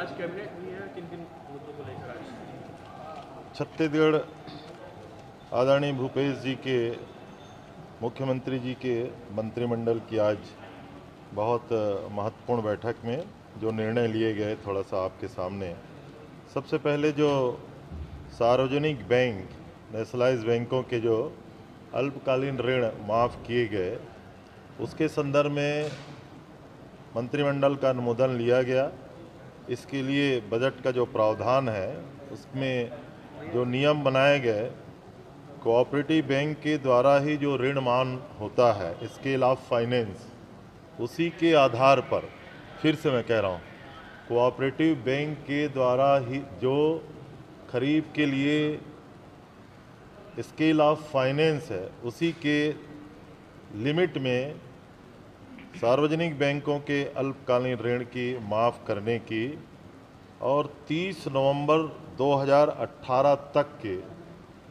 आज कैबिनेट हुई है, किन किन मुद्दों को लेकर आज? छत्तीसगढ़ आदरणीय भूपेश जी के मुख्यमंत्री जी के मंत्रिमंडल की आज बहुत महत्वपूर्ण बैठक में जो निर्णय लिए गए, थोड़ा सा आपके सामने। सबसे पहले जो सार्वजनिक बैंक, नेशनलाइज बैंकों के जो अल्पकालीन ऋण माफ़ किए गए, उसके संदर्भ में मंत्रिमंडल का अनुमोदन लिया गया। इसके लिए बजट का जो प्रावधान है उसमें जो नियम बनाए गए, कोऑपरेटिव बैंक के द्वारा ही जो ऋण मान होता है, स्केल ऑफ फाइनेंस, उसी के आधार पर, फिर से मैं कह रहा हूँ, कोऑपरेटिव बैंक के द्वारा ही जो खरीफ के लिए स्केल ऑफ फाइनेंस है, उसी के लिमिट में सार्वजनिक बैंकों के अल्पकालीन ऋण की माफ़ करने की और 30 नवंबर 2018 तक के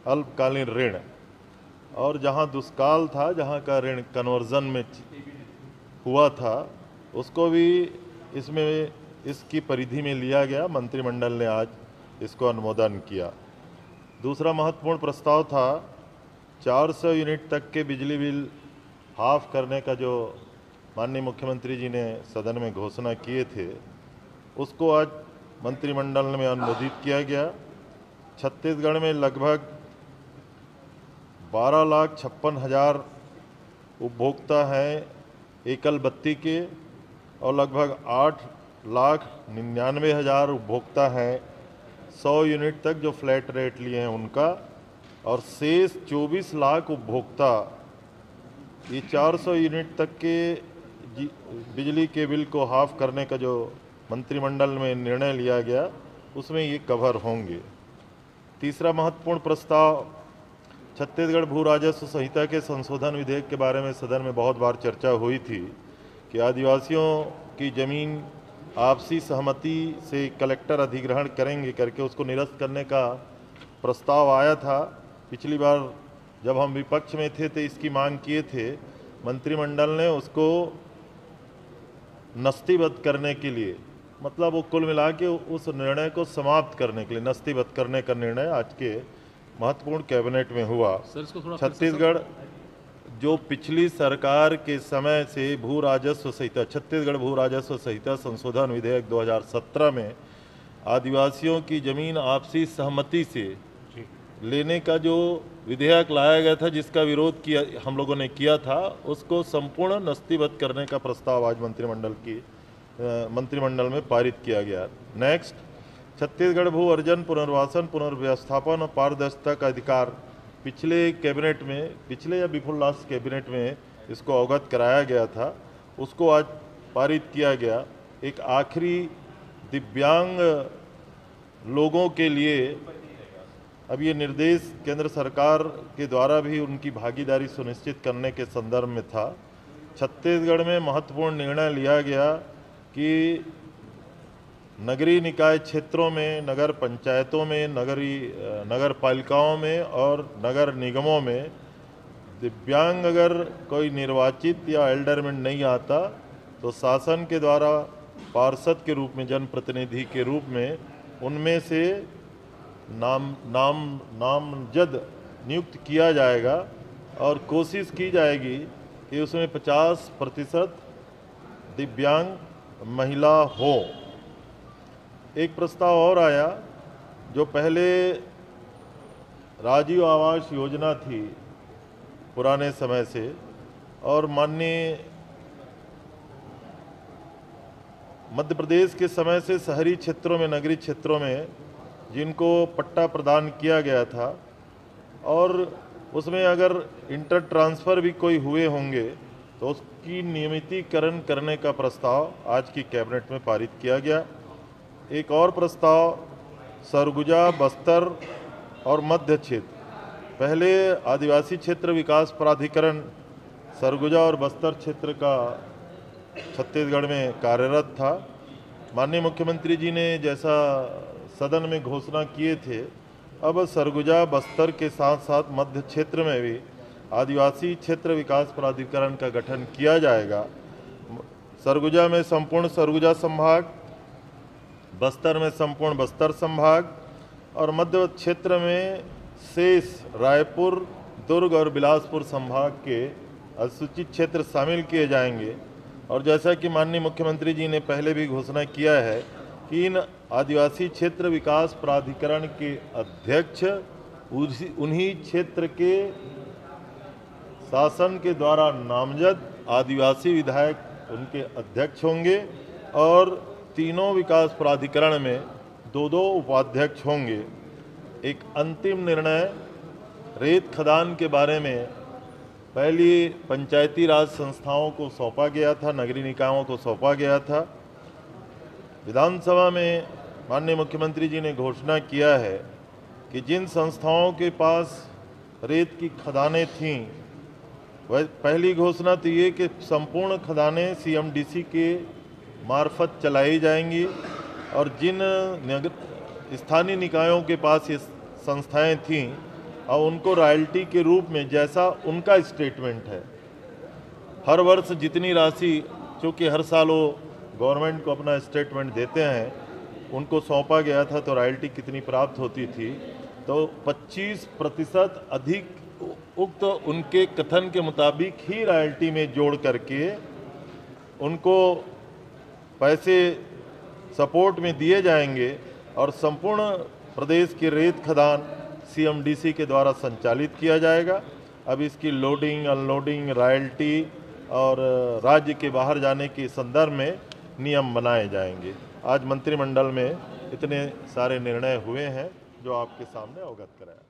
अल्पकालीन ऋण, और जहां दुष्काल था, जहां का ऋण कन्वर्जन में हुआ था, उसको भी इसमें इसकी परिधि में लिया गया। मंत्रिमंडल ने आज इसको अनुमोदन किया। दूसरा महत्वपूर्ण प्रस्ताव था 400 यूनिट तक के बिजली बिल हाफ करने का, जो माननीय मुख्यमंत्री जी ने सदन में घोषणा किए थे, उसको आज मंत्रिमंडल में अनुमोदित किया गया। छत्तीसगढ़ में लगभग 12,56,000 उपभोक्ता हैं एकल बत्ती के, और लगभग 8,99,000 उपभोक्ता हैं 100 यूनिट तक जो फ्लैट रेट लिए हैं उनका, और शेष 24 लाख उपभोक्ता ये 400 यूनिट तक के बिजली के बिल को हाफ करने का जो मंत्रिमंडल में निर्णय लिया गया, उसमें ये कवर होंगे। तीसरा महत्वपूर्ण प्रस्ताव छत्तीसगढ़ भू राजस्व संहिता के संशोधन विधेयक के बारे में सदन में बहुत बार चर्चा हुई थी कि आदिवासियों की ज़मीन आपसी सहमति से कलेक्टर अधिग्रहण करेंगे करके उसको निरस्त करने का प्रस्ताव आया था। पिछली बार जब हम विपक्ष में थे तो इसकी मांग किए थे, मंत्रिमंडल ने उसको नस्तीबद्ध करने के लिए, मतलब वो कुल मिला के उस निर्णय को समाप्त करने के लिए नस्तीबद्ध करने का निर्णय आज के महत्वपूर्ण कैबिनेट में हुआ। छत्तीसगढ़ जो पिछली सरकार के समय से भू राजस्व संहिता, छत्तीसगढ़ भू राजस्व संहिता संशोधन विधेयक 2017 में आदिवासियों की जमीन आपसी सहमति से लेने का जो विधेयक लाया गया था, जिसका विरोध किया हम लोगों ने किया था, उसको संपूर्ण नस्तीबद्ध करने का प्रस्ताव आज मंत्रिमंडल में पारित किया गया। नेक्स्ट, छत्तीसगढ़ भू अर्जन, पुनर्वासन, पुनर्व्यवस्थापन और पारदर्शिता का अधिकार, पिछले कैबिनेट में, पिछले या बिफोर लास्ट कैबिनेट में इसको अवगत कराया गया था, उसको आज पारित किया गया। एक आखिरी दिव्यांग लोगों के लिए अब ये निर्देश केंद्र सरकार के द्वारा भी उनकी भागीदारी सुनिश्चित करने के संदर्भ में था। छत्तीसगढ़ में महत्वपूर्ण निर्णय लिया गया कि नगरीय निकाय क्षेत्रों में, नगर पंचायतों में, नगर पालिकाओं में और नगर निगमों में दिव्यांग अगर कोई निर्वाचित या एल्डरमेंट नहीं आता तो शासन के द्वारा पार्षद के रूप में, जनप्रतिनिधि के रूप में उनमें से नामजद नियुक्त किया जाएगा, और कोशिश की जाएगी कि उसमें 50% दिव्यांग महिला हो। एक प्रस्ताव और आया, जो पहले राजीव आवास योजना थी पुराने समय से, और माननीय मध्य प्रदेश के समय से शहरी क्षेत्रों में, नगरीय क्षेत्रों में जिनको पट्टा प्रदान किया गया था, और उसमें अगर इंटर ट्रांसफ़र भी कोई हुए होंगे तो उसकी नियमितीकरण करने का प्रस्ताव आज की कैबिनेट में पारित किया गया। एक और प्रस्ताव सरगुजा, बस्तर और मध्य क्षेत्र, पहले आदिवासी क्षेत्र विकास प्राधिकरण सरगुजा और बस्तर क्षेत्र का छत्तीसगढ़ में कार्यरत था। माननीय मुख्यमंत्री जी ने जैसा सदन में घोषणा किए थे, अब सरगुजा, बस्तर के साथ साथ मध्य क्षेत्र में भी आदिवासी क्षेत्र विकास प्राधिकरण का गठन किया जाएगा। सरगुजा में संपूर्ण सरगुजा संभाग, बस्तर में संपूर्ण बस्तर संभाग और मध्य क्षेत्र में शेष रायपुर, दुर्ग और बिलासपुर संभाग के अधिसूचित क्षेत्र शामिल किए जाएंगे। और जैसा कि माननीय मुख्यमंत्री जी ने पहले भी घोषणा किया है कि इन आदिवासी क्षेत्र विकास प्राधिकरण के अध्यक्ष उन्हीं क्षेत्र के शासन के द्वारा नामजद आदिवासी विधायक उनके अध्यक्ष होंगे और तीनों विकास प्राधिकरण में 2-2 उपाध्यक्ष होंगे। एक अंतिम निर्णय रेत खदान के बारे में पहली पंचायती राज संस्थाओं को सौंपा गया था, नगरीय निकायों को सौंपा गया था। विधानसभा में माननीय मुख्यमंत्री जी ने घोषणा किया है कि जिन संस्थाओं के पास रेत की खदानें थीं, वह पहली घोषणा तो ये कि संपूर्ण खदानें CMDC के मार्फत चलाई जाएंगी और जिन स्थानीय निकायों के पास ये संस्थाएं थीं और उनको रॉयल्टी के रूप में, जैसा उनका स्टेटमेंट है, हर वर्ष जितनी राशि, चूँकि हर साल वो गवर्नमेंट को अपना स्टेटमेंट देते हैं, उनको सौंपा गया था तो रॉयल्टी कितनी प्राप्त होती थी, तो 25% अधिक उक्त उनके कथन के मुताबिक ही रॉयल्टी में जोड़ करके उनको पैसे सपोर्ट में दिए जाएंगे और संपूर्ण प्रदेश की रेत खदान CMDC के द्वारा संचालित किया जाएगा। अब इसकी लोडिंग, अनलोडिंग, रॉयल्टी और राज्य के बाहर जाने के संदर्भ में नियम बनाए जाएंगे। आज मंत्रिमंडल में इतने सारे निर्णय हुए हैं जो आपके सामने अवगत कराया।